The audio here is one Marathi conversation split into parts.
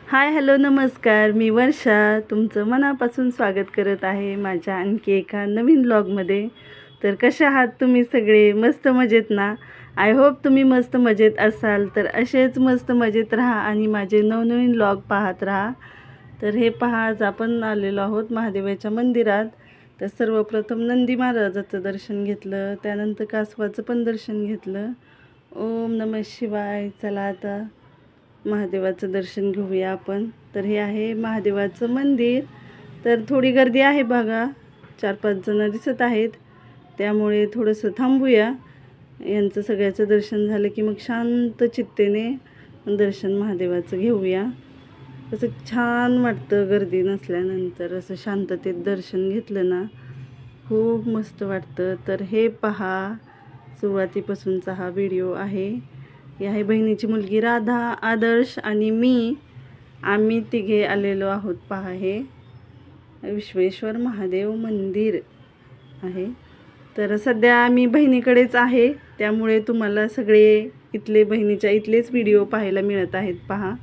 हाय हॅलो नमस्कार, मी वर्षा तुमचं मनापासून स्वागत करत आहे माझ्या आणखी एका नवीन व्लॉगमध्ये. तर कसे आहात तुम्ही सगळे? मस्त मजेत ना? आय होप तुम्ही मस्त मजेत असाल. तर असेच मस्त मजेत राहा आणि माझे नवनवीन व्लॉग पाहत राहा. तर हे पहा, आज आपण आलेलो आहोत महादेवाच्या मंदिरात. तर सर्वप्रथम नंदी महाराजाचं दर्शन घेतलं, त्यानंतर कासवाचं पण दर्शन घेतलं. ओम नमः शिवाय. चला आता महादेवाचं दर्शन घेऊया आपण. तर हे आहे महादेवाचं मंदिर. तर थोडी गर्दी आहे बघा, 4-5 जण दिसत आहेत, त्यामुळे थोडंसं थांबूया. यांचं सगळ्याचं दर्शन झालं की मग शांत चित्तेने दर्शन महादेवाचं घेऊया. असं छान वाटतं गर्दी नसल्यानंतर, असं शांततेत दर्शन घेतलं ना खूप मस्त वाटतं. तर हे पहा, सुरुवातीपासूनचा हा व्हिडिओ आहे. ही आहे बहिणीची मुलगी राधा, आदर्श आणि मी. आम्ही तिघे आलेलो आहोत. पहा, हे विश्वेश्वर महादेव मंदिर आहे. तर सध्या आम्ही बहिणीकडेच आहे, त्यामुळे तुम्हाला सगळे इथले बहिणीच्या इथलेच व्हिडिओ पाहायला मिळत आहेत. पहा,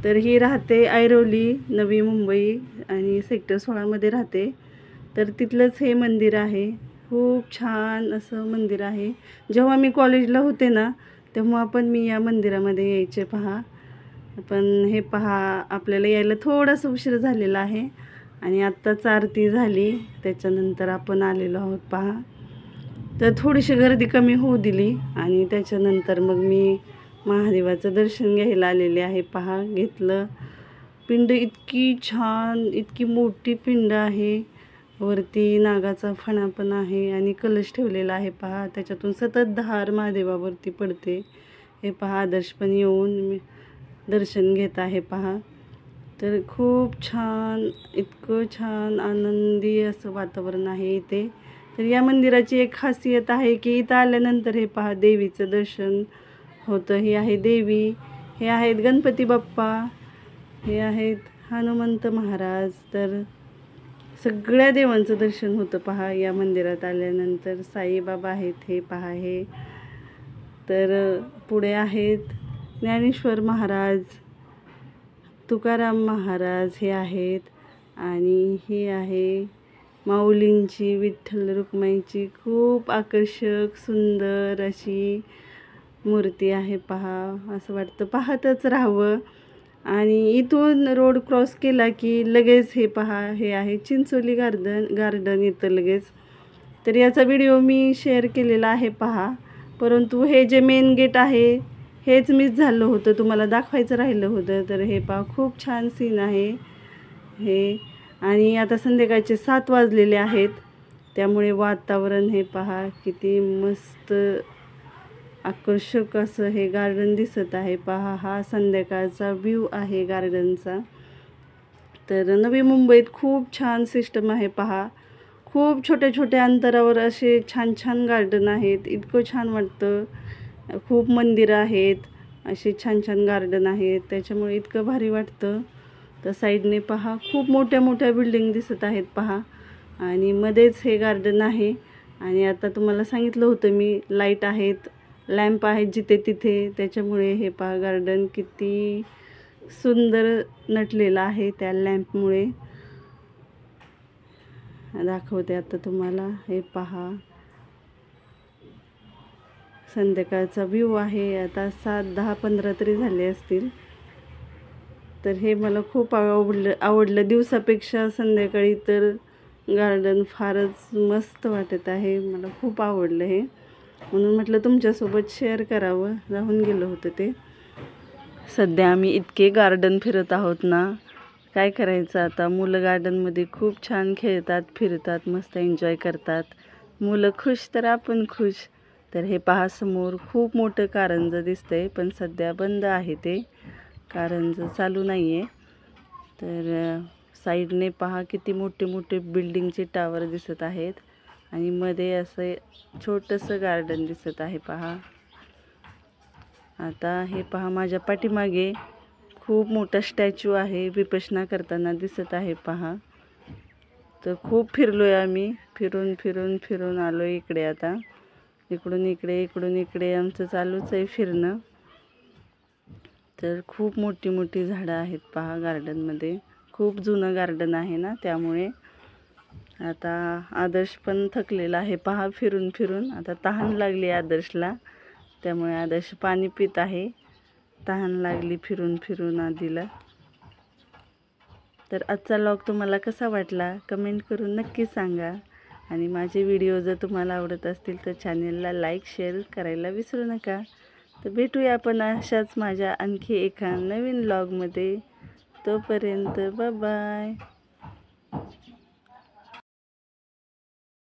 तर ही राहते ऐरोली, नवी मुंबई आणि सेक्टर 16मध्ये राहते. तर तिथलंच हे मंदिर आहे. खूप छान असं मंदिर आहे. जेव्हा मी कॉलेजला होते ना, तेव्हा पण मी या मंदिरामध्ये यायचे. पहा, पण हे पहा, आपल्याला यायला थोडासा उशीर झालेला आहे आणि आत्ताच आरती झाली, त्याच्यानंतर आपण आलेलो आहोत. पहा, तर थोडीशी गर्दी कमी होऊ दिली आणि त्याच्यानंतर मग मी महादेवाचं दर्शन घ्यायला आलेले आहे. पहा, घेतलं. पिंड इतकी छान, इतकी मोठी पिंड आहे. वरती नागाचा फणा पण आहे आणि कलश ठेवलेला आहे. पहा, त्याच्यातून सतत धार महादेवावरती पडते. हे पहा, आदर्श पण येऊन दर्शन घेत आहे. पहा, तर खूप छान, इतकं छान आनंदी असं वातावरण आहे इथे. तर या मंदिराची एक खासियत आहे की इथं आल्यानंतर हे पहा, देवीचं दर्शन होतं. ही आहे देवी, हे आहेत गणपती बाप्पा, हे आहेत हनुमंत महाराज. तर सगळ्या देवांचं दर्शन होतं. पहा, या मंदिरात आल्यानंतर साईबाबा आहेत, हे पहा. हे तर पुढे आहेत ज्ञानेश्वर महाराज, तुकाराम महाराज हे आहेत. आणि ही आहे माऊलींची, विठ्ठल रुक्माईची खूप आकर्षक सुंदर अशी मूर्ती आहे. पहा, असं वाटतं पाहतच राहावं. आणि इथून रोड क्रॉस केला की लगेच हे पहा, हे आहे चिंचोली गार्डन इथं लगेच. तर याचा व्हिडिओ मी शेअर केलेला आहे. पहा, परंतु हे जे मेन गेट आहे हेच मिस झालं होतं, तुम्हाला दाखवायचं राहिलं होतं. तर हे पहा, खूप छान सीन आहे हे. आणि आता संध्याकाळचे 7 वाजलेले आहेत, त्यामुळे वातावरण हे पहा किती मस्त आकर्षक असं हे गार्डन दिसत आहे. पहा, हा संध्याकाळचा व्ह्यू आहे गार्डनचा. तर नवी मुंबईत खूप छान सिस्टम आहे. पहा, खूप छोट्या छोट्या अंतरावर असे छान छान गार्डन आहेत. इतकं छान वाटतं. खूप मंदिरं आहेत, असे छान छान गार्डन आहेत, त्याच्यामुळे इतकं भारी वाटतं. तर साईडने पहा, खूप मोठ्या मोठ्या बिल्डिंग दिसत आहेत. पहा, आणि मध्येच हे गार्डन आहे. आणि आता तुम्हाला सांगितलं होतं मी, लाईट आहेत, लॅम्प आहेत जिथे तिथे, त्याच्यामुळे हे पहा गार्डन किती सुंदर नटलेलं आहे त्या लॅम्पमुळे. दाखवते आता तुम्हाला. हे पहा, संध्याकाळचा व्ह्यू आहे. आता 7:10-15 तरी झाले असतील. तर हे मला खूप आवडलं दिवसापेक्षा संध्याकाळी. तर गार्डन फारच मस्त वाटत आहे, मला खूप आवडलं हे, म्हणून म्हटलं तुमच्यासोबत शेअर करावं. राहून गेलं होतं ते. सध्या आम्ही इतके गार्डन फिरत आहोत ना, काय करायचं आता. मुलं गार्डनमध्ये खूप छान खेळतात, फिरतात, मस्त एन्जॉय करतात. मुलं खुश तर आपण खुश. तर हे पहा, समोर खूप मोठं कारंजं दिसतंय, पण सध्या बंद आहे ते कारंजं, चालू नाही आहे. तर साईडने पहा किती मोठे मोठे बिल्डिंगचे टावर दिसत आहेत आणि मध्ये असं छोटंसं गार्डन दिसत आहे. पहा, आता हे पहा, माझ्या पाठीमागे खूप मोठा स्टॅच्यू आहे, विपश्यना करताना दिसत आहे. पहा, तर खूप फिरलो आहे आम्ही, फिरून फिरून फिरून आलो इकडे. आता इकडून इकडे, इकडून इकडे आमचं चालूच आहे फिरणं. तर खूप मोठी मोठी झाडं आहेत पहा गार्डनमध्ये. खूप जुनं गार्डन आहे ना, त्यामुळे आता आदर्श पण थकलेला आहे पहा फिरून फिरून. आता तहान लागली आदर्शला, त्यामुळे आदर्श पाणी पित आहे. तहान लागली फिरून फिरून आधीला. तर आजचा व्लॉग तुम्हाला कसा वाटला कमेंट करून नक्की सांगा. आणि माझे व्हिडिओ जर तुम्हाला आवडत असतील तर चॅनेलला लाईक शेअर करायला विसरू नका. तर भेटूया आपण अशाच माझ्या आणखी एका नवीन व्लॉगमध्ये. तोपर्यंत बाय बाय.